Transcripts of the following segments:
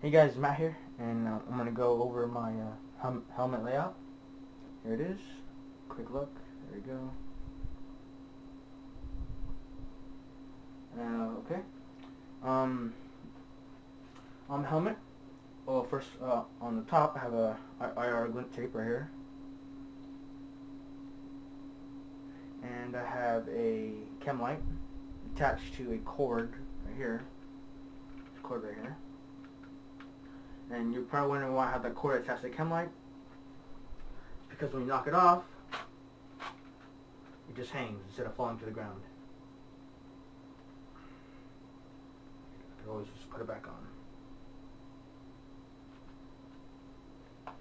Hey guys, Matt here, and I'm going to go over my helmet layout. Here it is. Quick look. There we go. Okay. On the helmet, well, first on the top, I have a IR Glint Tape right here, and I have a Chem light attached to a cord right here. This cord right here. And you're probably wondering why I have that cord attached to the Chem light. It's because when you knock it off, it just hangs instead of falling to the ground. You can always just put it back on.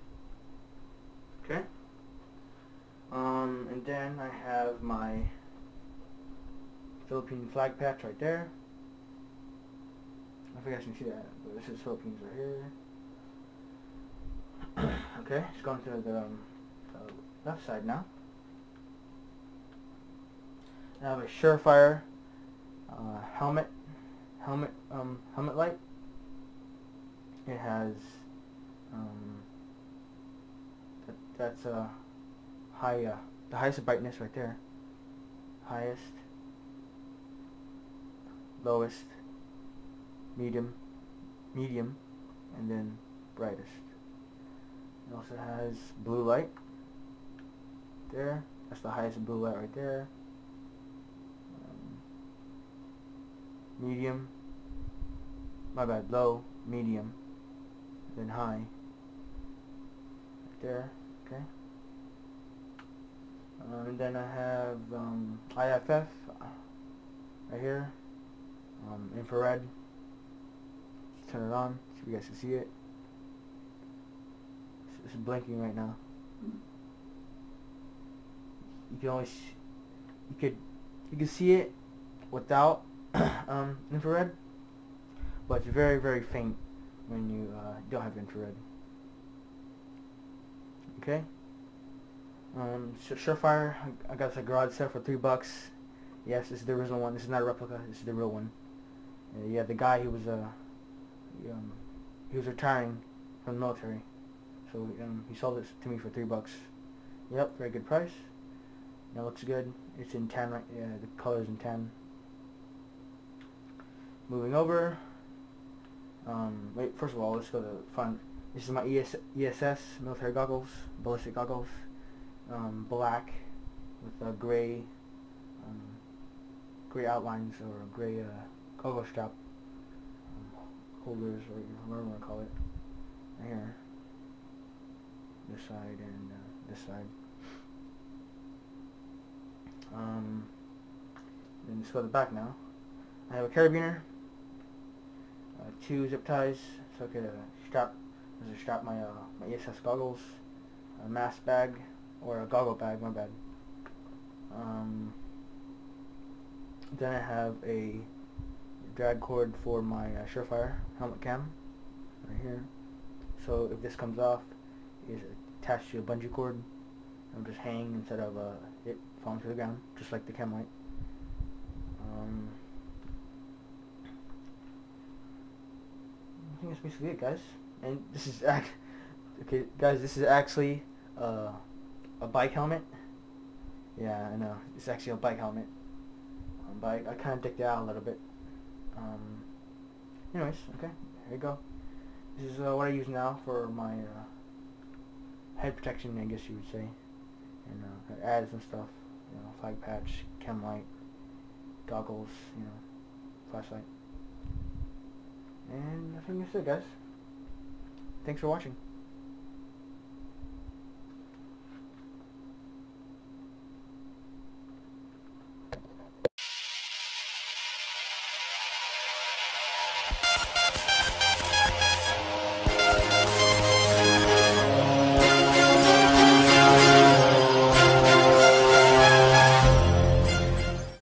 Okay. And then I have my Philippine flag patch right there. I think I can see that, but this is Philippines right here. Okay, it's going to the left side now. I have a Surefire helmet light. It has that's high the highest brightness right there. Highest, lowest, medium, and then brightest. It also has blue light there. That's the highest blue light right there. Medium, my bad, low, medium, then high. Right there, okay. And then I have IFF right here. Infrared. Let's turn it on so you guys can see it. It's blinking right now. You can always you can see it without infrared, but it's very, very faint when you don't have infrared. Okay. Surefire, I got this at garage sale for $3. Yes, this is the original one. This is not a replica. This is the real one. Yeah, the guy, he was retiring from the military, so he sold it to me for $3. Yep, very good price. That looks good. It's in tan, right? Yeah, the color's in tan. Moving over. Wait, first of all, let's go to the front. This is my ESS military goggles, ballistic goggles. Black with gray outlines or gray goggle strap holders, or whatever you want to call it. Right here, this side and this side. Then let's go to the back now. I have a carabiner, 2 zip ties, so I could strap my my ESS goggles, a mask bag, or a goggle bag, my bad. Then I have a drag cord for my Surefire helmet cam right here. So if this comes off, it's attached to a bungee cord. It'll just hang instead of it falling to the ground, just like the chem light. I think that's basically it, guys. And this is okay, guys. This is actually a bike helmet. Yeah, I know. It's actually a bike helmet. But I kind of dicked it out a little bit. Anyways, okay. Here you go. This is what I use now for my head protection, I guess you would say. And I added some stuff. You know, flag patch, chem light, goggles, you know, flashlight. And I think that's it, guys. Thanks for watching.